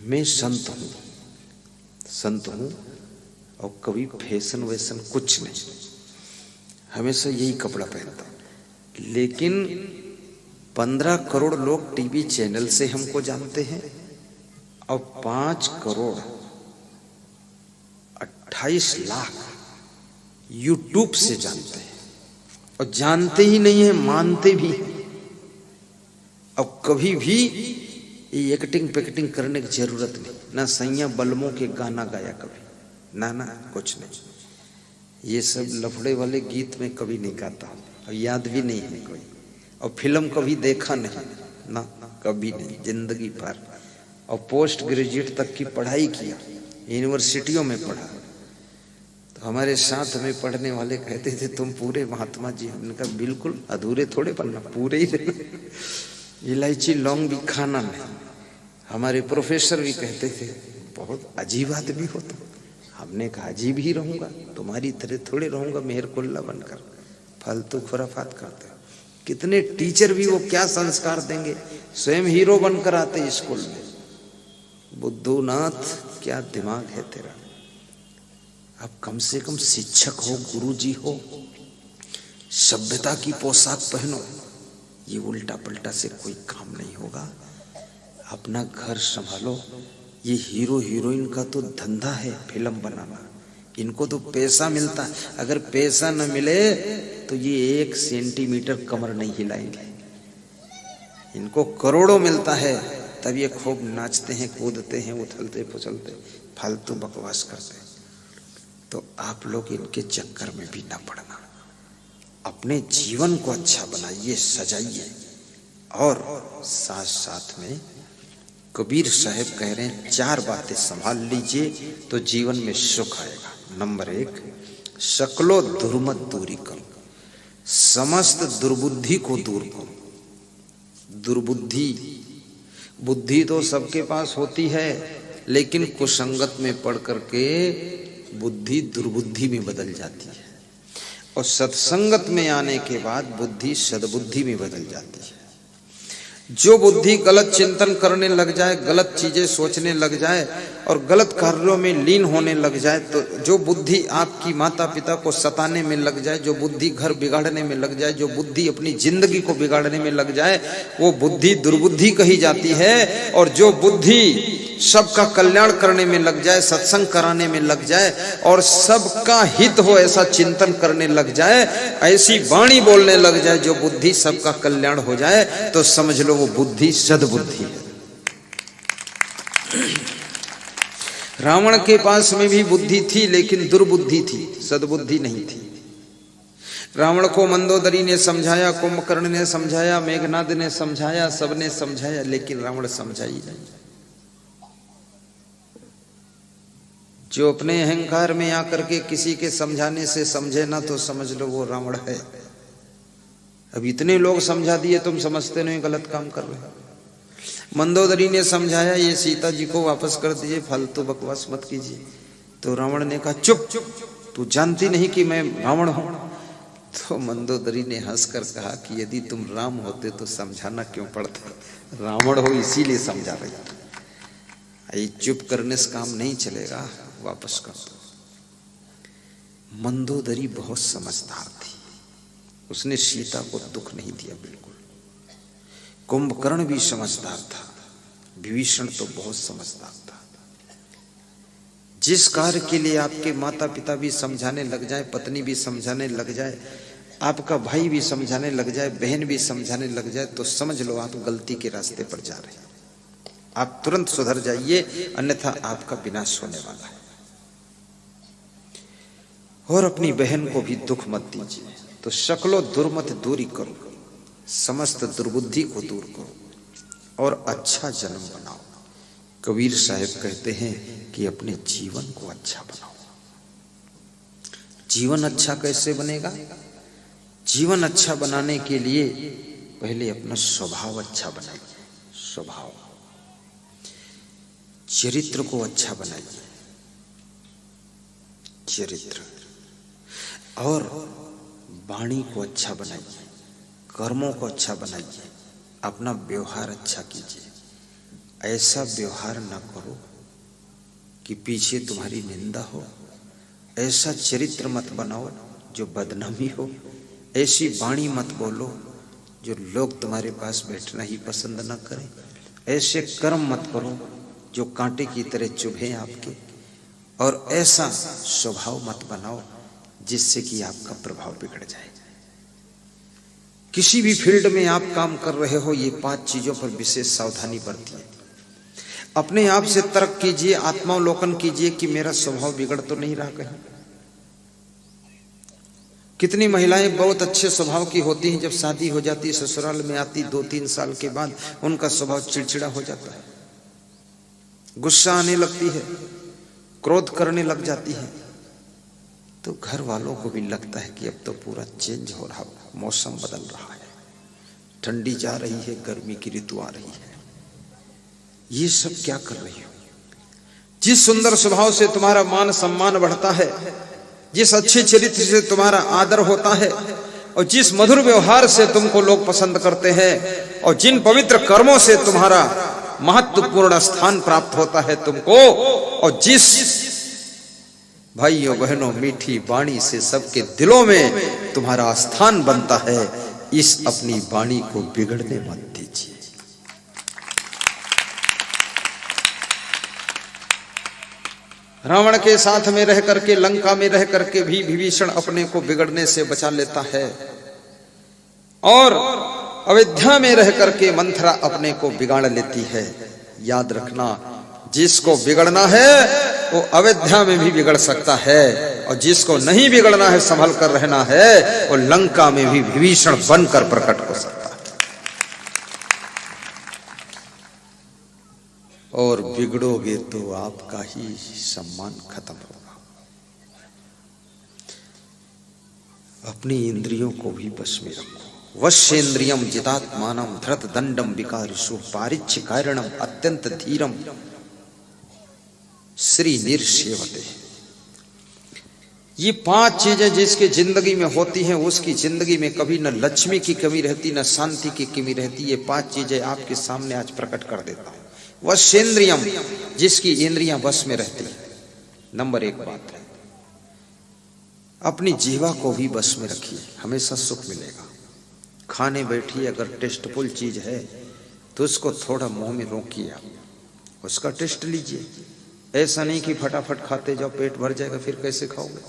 मैं संत हूँ और कभी फैशन वैशन कुछ नहीं, हमेशा यही कपड़ा पहनता हूँ। लेकिन 15 करोड़ लोग टीवी चैनल से हमको जानते हैं और 5 करोड़ 28 लाख यूट्यूब से जानते हैं, और जानते ही नहीं है, मानते भी हैं। अब कभी भी ये एक्टिंग पैक्टिंग करने की जरूरत नहीं, ना सैया बलमों के गाना गाया कभी, ना कुछ नहीं। ये सब लफड़े वाले गीत में कभी नहीं गाता और याद भी नहीं है कोई, और फिल्म कभी देखा नहीं ना, कभी नहीं जिंदगी भर। और पोस्ट ग्रेजुएट तक की पढ़ाई किया, यूनिवर्सिटियों में पढ़ा। तो हमारे साथ में पढ़ने वाले कहते थे तुम पूरे महात्मा जी। हमने कहा बिल्कुल, अधूरे थोड़े पढ़ना, पूरे ही रहना। इलायची लौंग भी खाना नहीं। हमारे प्रोफेसर भी कहते थे बहुत अजीब आदमी हो तुम। हमने कहा अजीब ही रहूंगा, तुम्हारी तरह थोड़े रहूंगा मेहरकुल्ला बनकर, फालतू खुराफात करते। कितने टीचर भी वो क्या संस्कार देंगे, स्वयं हीरो बनकर आते स्कूल में। बुद्धूनाथ क्या दिमाग है तेरा। अब कम से कम शिक्षक हो, गुरुजी हो, सभ्यता की पोशाक पहनो। ये उल्टा पलटा से कोई काम नहीं होगा। अपना घर संभालो। ये हीरो हीरोइन का तो धंधा है फिल्म बनाना, इनको तो पैसा मिलता है। अगर पैसा न मिले तो ये 1 सेंटीमीटर कमर नहीं हिलाएंगे। इनको करोड़ों मिलता है, तब ये खूब नाचते हैं, कूदते हैं, उछलते फुसलते, फालतू बकवास करते हैं। तो आप लोग इनके चक्कर में भी ना पड़ना। अपने जीवन को अच्छा बनाइए, सजाइए। और साथ साथ में कबीर साहब कह रहे हैं 4 बातें संभाल लीजिए तो जीवन में सुख आएगा। नंबर 1, सकलो दुर्मत दूरी करो। समस्त दुर्बुद्धि को दूर करो। दुर्बुद्धि, बुद्धि तो सबके पास होती है, लेकिन कुसंगत में पड़ करके बुद्धि दुर्बुद्धि में बदल जाती है, और सत्संगत में आने के बाद बुद्धि सद्बुद्धि में बदल जाती है। जो बुद्धि गलत चिंतन करने लग जाए, गलत चीजें सोचने लग जाए और गलत कार्यों में लीन होने लग जाए, तो जो बुद्धि आपकी माता पिता को सताने में लग जाए, जो बुद्धि घर बिगाड़ने में लग जाए, जो बुद्धि अपनी जिंदगी को बिगाड़ने में लग जाए, वो बुद्धि दुर्बुद्धि कही जाती है। और जो बुद्धि सबका कल्याण करने में लग जाए, सत्संग कराने में लग जाए और सबका हित हो ऐसा चिंतन करने लग जाए, ऐसी वाणी बोलने लग जाए जो बुद्धि सबका कल्याण हो जाए, तो समझ लो वो बुद्धि सद्बुद्धि है। रावण के पास में भी बुद्धि थी, लेकिन दुर्बुद्धि थी, सद्बुद्धि नहीं थी। रावण को मंदोदरी ने समझाया, कुंभकर्ण ने समझाया, मेघनाद ने समझाया, सबने समझाया, लेकिन रावण समझा ही नहीं। जो अपने अहंकार में आकर के किसी के समझाने से समझे ना, तो समझ लो वो रावण है। अब इतने लोग समझा दिए, तुम समझते नहीं गलत काम कर रहे हो। मंदोदरी ने समझाया ये सीता जी को वापस कर दीजिए, फालतू बकवास मत कीजिए। तो रावण ने कहा चुप, तू जानती नहीं कि मैं रावण हूं। तो मंदोदरी ने हंसकर कहा कि यदि तुम राम होते तो समझाना क्यों पड़ता, रावण हो इसीलिए समझा रही। ये चुप करने से काम नहीं चलेगा, वापस कर दो। मंदोदरी बहुत समझदार थी, उसने सीता को दुख नहीं दिया बिल्कुल। कुंभकर्ण भी समझदार था, विभीषण तो बहुत समझदार था। जिस कार्य के लिए आपके माता पिता भी समझाने लग जाए, पत्नी भी समझाने लग जाए, आपका भाई भी समझाने लग जाए, बहन भी समझाने लग जाए, तो समझ लो आप गलती के रास्ते पर जा रहे हैं। आप तुरंत सुधर जाइए, अन्यथा आपका विनाश होने वाला है। और अपनी बहन को भी दुख मत दीजिए। तो शकलो दुर्मत दूरी करो, समस्त दुर्बुद्धि को दूर करो और अच्छा जन्म बनाओ। कबीर साहब कहते हैं कि अपने जीवन को अच्छा बनाओ। जीवन अच्छा कैसे बनेगा? जीवन अच्छा बनाने के लिए पहले अपना स्वभाव अच्छा बनाइए। स्वभाव, चरित्र को अच्छा बनाइए, चरित्र। और वाणी को अच्छा बनाइए, कर्मों को अच्छा बनाइए, अपना व्यवहार अच्छा कीजिए। ऐसा व्यवहार न करो कि पीछे तुम्हारी निंदा हो, ऐसा चरित्र मत बनाओ जो बदनामी हो, ऐसी वाणी मत बोलो जो लोग तुम्हारे पास बैठना ही पसंद न करें, ऐसे कर्म मत करो जो कांटे की तरह चुभे आपके, और ऐसा स्वभाव मत बनाओ जिससे कि आपका प्रभाव बिगड़ जाए। किसी भी फील्ड में आप काम कर रहे हो, ये 5 चीजों पर विशेष सावधानी बरतिए। अपने आप से तर्क कीजिए, आत्मावलोकन कीजिए कि मेरा स्वभाव बिगड़ तो नहीं रहा कहीं। कितनी महिलाएं बहुत अच्छे स्वभाव की होती हैं, जब शादी हो जाती है, ससुराल में आती 2-3 साल के बाद उनका स्वभाव चिड़चिड़ा हो जाता है, गुस्सा आने लगती है, क्रोध करने लग जाती है। तो घर वालों को भी लगता है कि अब तो पूरा चेंज हो रहा, मौसम बदल रहा है, ठंडी जा रही है, गर्मी की ऋतु आ रही है। ये सब क्या कर रही हो? जिस सुंदर स्वभाव से तुम्हारा मान सम्मान बढ़ता है, जिस अच्छे चरित्र से तुम्हारा आदर होता है, और जिस मधुर व्यवहार से तुमको लोग पसंद करते हैं, और जिन पवित्र कर्मों से तुम्हारा महत्वपूर्ण स्थान प्राप्त होता है तुमको, और जिस भाइयों बहनों मीठी वाणी से सबके दिलों में तुम्हारा स्थान बनता है, इस अपनी वाणी को बिगड़ने मत दीजिए। रावण के साथ में रह करके, लंका में रह करके भी विभीषण अपने को बिगड़ने से बचा लेता है, और अयोध्या में रह करके मंथरा अपने को बिगाड़ लेती है। याद रखना, जिसको बिगड़ना है वो अयोध्या में भी बिगड़ सकता है, और जिसको नहीं बिगड़ना है, संभल कर रहना है, वो लंका में भी विभीषण बनकर प्रकट हो सकता है। और बिगड़ोगे तो आपका ही सम्मान खत्म होगा। अपनी इंद्रियों को भी बस में रखो। वश्येन्द्रियम जितात्मानम धृत दंडम विकारिषु पारिच्य कारणम अत्यंत धीरम श्री निर्सेवते। ये 5 चीजें जिसकी जिंदगी में होती हैं, उसकी जिंदगी में कभी न लक्ष्मी की कमी रहती, न शांति की कमी रहती। ये 5 चीजें आपके सामने आज प्रकट कर देता हूं। वश्येन्द्रियम, जिसकी इंद्रियां बस में रहती है। नंबर 1 बात है, अपनी जीवा को भी बस में रखिए, हमेशा सुख मिलेगा। खाने बैठिए, अगर टेस्टफुल चीज है तो उसको थोड़ा मुंह में रोकिए, आप उसका टेस्ट लीजिए। ऐसा नहीं कि फटाफट खाते जाओ, पेट भर जाएगा, फिर कैसे खाओगे?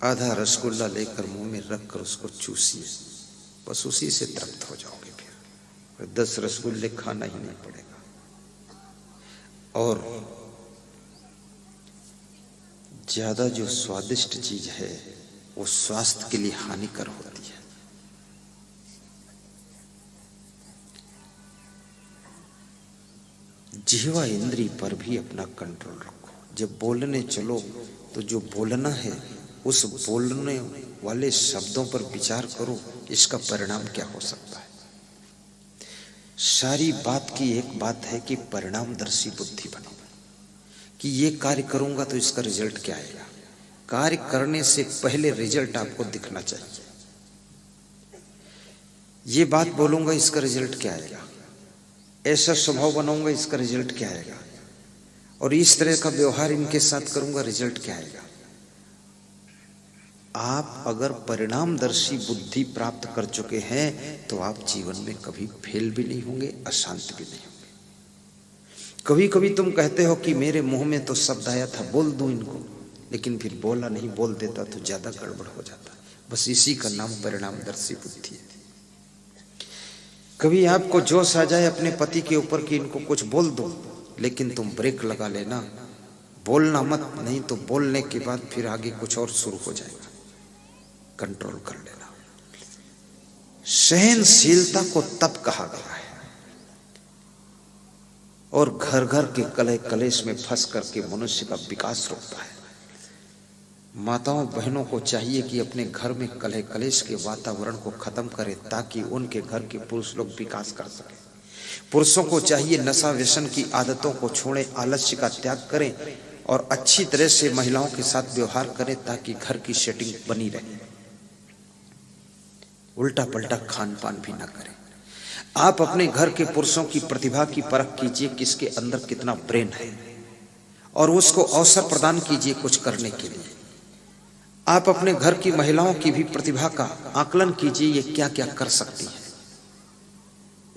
आधा रसगुल्ला लेकर मुंह में रखकर उसको चूसिए, बस उसी से तृप्त हो जाओगे। फिर 10 रसगुल्ले खाना ही नहीं पड़ेगा। और ज्यादा जो स्वादिष्ट चीज है वो स्वास्थ्य के लिए हानिकर होती है। जिह्वा इंद्री पर भी अपना कंट्रोल रखो। जब बोलने चलो तो जो बोलना है उस बोलने वाले शब्दों पर विचार करो, इसका परिणाम क्या हो सकता है। सारी बात की एक बात है कि परिणामदर्शी बुद्धि बनो, कि ये कार्य करूंगा तो इसका रिजल्ट क्या आएगा। कार्य करने से पहले रिजल्ट आपको दिखना चाहिए। ये बात बोलूंगा, इसका रिजल्ट क्या आएगा। ऐसा स्वभाव बनाऊंगा, इसका रिजल्ट क्या आएगा। और इस तरह का व्यवहार इनके साथ करूंगा, रिजल्ट क्या आएगा। आप अगर परिणामदर्शी बुद्धि प्राप्त कर चुके हैं तो आप जीवन में कभी फेल भी नहीं होंगे, अशांत भी नहीं होंगे। कभी कभी तुम कहते हो कि मेरे मुंह में तो शब्द आया था, बोल दूं इनको, लेकिन फिर बोला नहीं, बोल देता तो ज्यादा गड़बड़ हो जाता। बस इसी का नाम परिणामदर्शी बुद्धि है। कभी आपको जोश आ जाए अपने पति के ऊपर कि इनको कुछ बोल दो, लेकिन तुम ब्रेक लगा लेना, बोलना मत, नहीं तो बोलने के बाद फिर आगे कुछ और शुरू हो जाएगा। कंट्रोल कर लेना। सहनशीलता को तप कहा गया है, और घर घर के कलह कलेश में फंस करके मनुष्य का विकास रोकता है। माताओं बहनों को चाहिए कि अपने घर में कलह कलेश के वातावरण को खत्म करें, ताकि उनके घर के पुरुष लोग विकास कर सकें। पुरुषों को चाहिए नशा व्यसन की आदतों को छोड़ें, आलस्य का त्याग करें, और अच्छी तरह से महिलाओं के साथ व्यवहार करें, ताकि घर की सेटिंग बनी रहे। उल्टा पलटा खान पान भी ना करें। आप अपने घर के पुरुषों की प्रतिभा की परख कीजिए, किसके अंदर कितना ब्रेन है, और उसको अवसर प्रदान कीजिए कुछ करने के लिए। आप अपने घर की महिलाओं की भी प्रतिभा का आकलन कीजिए, ये क्या क्या कर सकती है।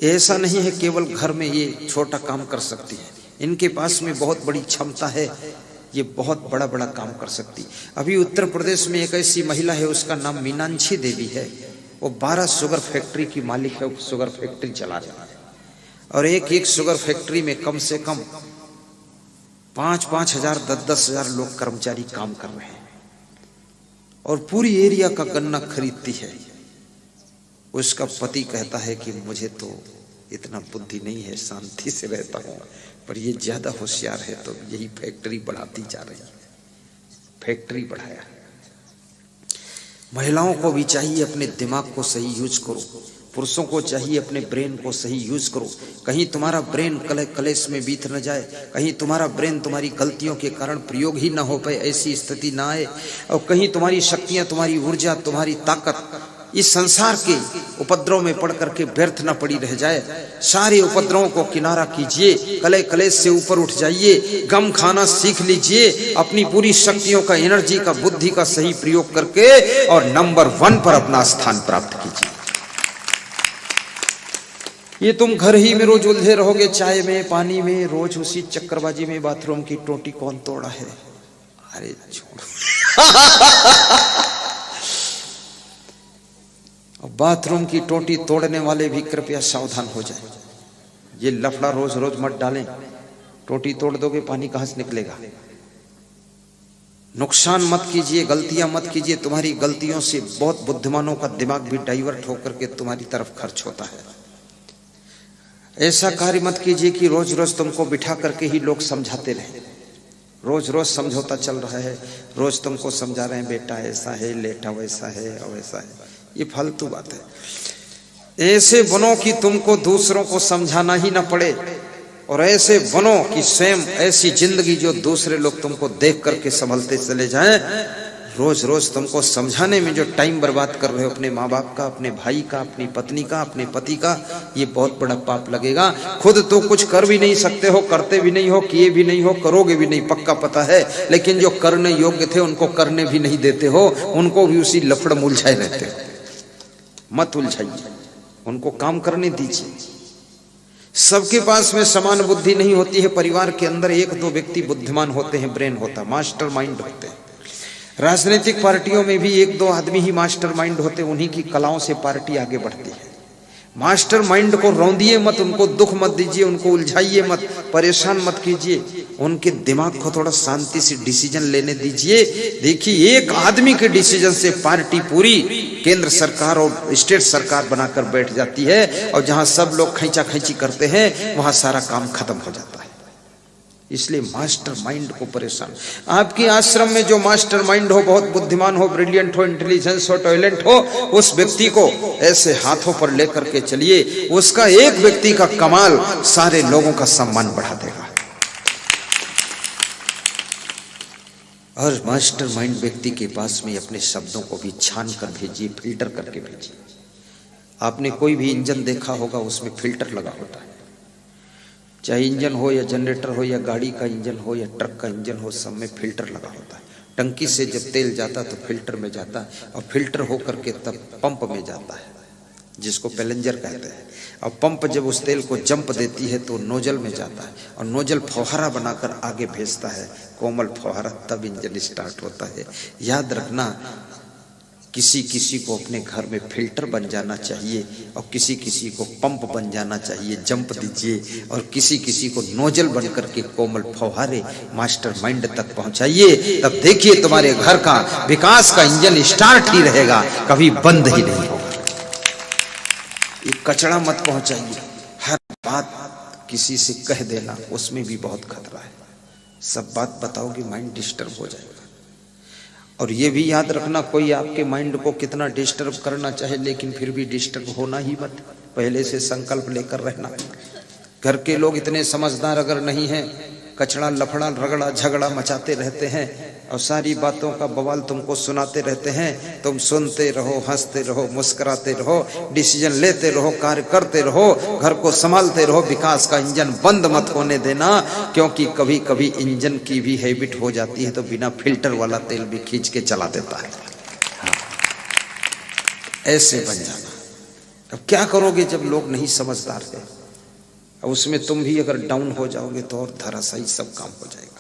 ऐसा नहीं है केवल घर में ये छोटा काम कर सकती है, इनके पास में बहुत बड़ी क्षमता है, ये बहुत बड़ा बड़ा काम कर सकती। अभी उत्तर प्रदेश में एक ऐसी महिला है, उसका नाम मीनाक्षी देवी है। वो 12 शुगर फैक्ट्री की मालिक है, वो शुगर फैक्ट्री चला रहा है, और एक एक शुगर फैक्ट्री में कम से कम 5-5 हजार 10-10 हजार लोग कर्मचारी काम कर रहे हैं, और पूरी एरिया का गन्ना खरीदती है। उसका पति कहता है कि मुझे तो इतना बुद्धि नहीं है, शांति से रहता हूँ, पर ये ज्यादा होशियार है, तो यही फैक्ट्री बढ़ाती जा रही है। फैक्ट्री बढ़ाया। महिलाओं को भी चाहिए अपने दिमाग को सही यूज करो, पुरुषों को चाहिए अपने ब्रेन को सही यूज करो। कहीं तुम्हारा ब्रेन कलेश में बीत न जाए, कहीं तुम्हारा ब्रेन तुम्हारी गलतियों के कारण प्रयोग ही ना हो पाए, ऐसी स्थिति ना आए, और कहीं तुम्हारी शक्तियां, तुम्हारी ऊर्जा, तुम्हारी ताकत इस संसार के उपद्रव में पड़ करके व्यर्थ न पड़ी रह जाए। सारे उपद्रवों को किनारा कीजिए, कलह कलेश से ऊपर उठ जाइए, गम खाना सीख लीजिए, अपनी पूरी शक्तियों का, एनर्जी का, बुद्धि का सही प्रयोग करके और नंबर 1 पर अपना स्थान प्राप्त कीजिए। ये तुम घर ही में रोज उलझे रहोगे, चाय में, पानी में, रोज उसी चक्करबाजी में। बाथरूम की टोटी कौन तोड़ा है? अरे छोड़ो। बाथरूम की टोटी तोड़ने वाले भी कृपया सावधान हो जाए। ये लफड़ा रोज रोज मत डालें। टोटी तोड़ दोगे, पानी कहां से निकलेगा? नुकसान मत कीजिए, गलतियां मत कीजिए। तुम्हारी गलतियों से बहुत बुद्धिमानों का दिमाग भी डाइवर्ट होकर के तुम्हारी तरफ खर्च होता है। ऐसा कार्य मत कीजिए कि रोज रोज तुमको बिठा करके ही लोग समझाते रहे। रोज रोज समझौता चल रहा है, रोज तुमको समझा रहे हैं, बेटा ऐसा है, लेटा वैसा है और वैसा है। ये फालतू बात है। ऐसे बनो कि तुमको दूसरों को समझाना ही ना पड़े, और ऐसे बनो कि स्वयं ऐसी जिंदगी जो दूसरे लोग तुमको देख करके संभलते चले जाएं। रोज रोज तुमको समझाने में जो टाइम बर्बाद कर रहे हो, अपने माँ बाप का, अपने भाई का, अपनी पत्नी का, अपने पति का, ये बहुत बड़ा पाप लगेगा। खुद तो कुछ कर भी नहीं सकते हो, करते भी नहीं हो, किए भी नहीं हो, करोगे भी नहीं, पक्का पता है। लेकिन जो करने योग्य थे उनको करने भी नहीं देते हो, उनको भी उसी लफड़ में उलझाए रहते हो। मत उलझाइए, उनको काम करने दीजिए। सबके पास में समान बुद्धि नहीं होती है। परिवार के अंदर 1-2 व्यक्ति बुद्धिमान होते हैं, ब्रेन होता है, मास्टर माइंड होते हैं। राजनीतिक पार्टियों में भी 1-2 आदमी ही मास्टर माइंड होते, उन्हीं की कलाओं से पार्टी आगे बढ़ती है। मास्टर माइंड को रौंदिए मत, उनको दुख मत दीजिए, उनको उलझाइए मत, परेशान मत कीजिए। उनके दिमाग को थोड़ा शांति से डिसीजन लेने दीजिए। देखिए, एक आदमी के डिसीजन से पार्टी पूरी केंद्र सरकार और स्टेट सरकार बनाकर बैठ जाती है, और जहां सब लोग खींचा खींची करते हैं वहां सारा काम खत्म हो जाता है। इसलिए मास्टर माइंड को परेशान। आपके आश्रम में जो मास्टर माइंड हो, बहुत बुद्धिमान हो, ब्रिलियंट हो, इंटेलिजेंस हो, टैलेंट हो, उस व्यक्ति को ऐसे हाथों पर लेकर के चलिए। उसका एक व्यक्ति का कमाल सारे लोगों का सम्मान बढ़ा देगा। और मास्टर माइंड व्यक्ति के पास में अपने शब्दों को भी छान कर भेजिए, फिल्टर करके भेजिए। आपने कोई भी इंजन देखा होगा, उसमें फिल्टर लगा होता है। चाहे इंजन हो या जनरेटर हो या गाड़ी का इंजन हो या ट्रक का इंजन हो, सब में फिल्टर लगा होता है। टंकी से जब तेल जाता तो फिल्टर में जाता, और फिल्टर होकर के तब पंप में जाता है, जिसको पैलेंजर कहते हैं। और पंप जब उस तेल को जंप देती है तो नोजल में जाता है, और नोजल फौहारा बनाकर आगे भेजता है, कोमल फौहारा, तब इंजन स्टार्ट होता है। याद रखना, किसी किसी को अपने घर में फिल्टर बन जाना चाहिए, और किसी किसी को पंप बन जाना चाहिए, जंप दीजिए, और किसी किसी को नोजल बन करके कोमल फौहारे मास्टर माइंड तक पहुंचाइए। तब देखिए तुम्हारे घर का विकास का इंजन स्टार्ट ही रहेगा, कभी बंद ही नहीं होगा। ये कचरा मत पहुंचाइए। हर बात किसी से कह देना, उसमें भी बहुत खतरा है। सब बात बताओगे, माइंड डिस्टर्ब हो जाएगा। और ये भी याद रखना, कोई आपके माइंड को कितना डिस्टर्ब करना चाहे, लेकिन फिर भी डिस्टर्ब होना ही मत। पहले से संकल्प लेकर रहना। घर के लोग इतने समझदार अगर नहीं हैं, कचड़ा, लफड़ा, रगड़ा, झगड़ा मचाते रहते हैं, और सारी बातों का बवाल तुमको सुनाते रहते हैं। तुम सुनते रहो, हंसते रहो, मुस्कुराते रहो, डिसीजन लेते रहो, कार्य करते रहो, घर को संभालते रहो। विकास का इंजन बंद मत होने देना, क्योंकि कभी कभी इंजन की भी हैबिट हो जाती है तो बिना फिल्टर वाला तेल भी खींच के चला देता है। ऐसे बन जाना। अब क्या करोगे जब लोग नहीं समझदार है? अब उसमें तुम भी अगर डाउन हो जाओगे तो और धराशायी सब काम हो जाएगा।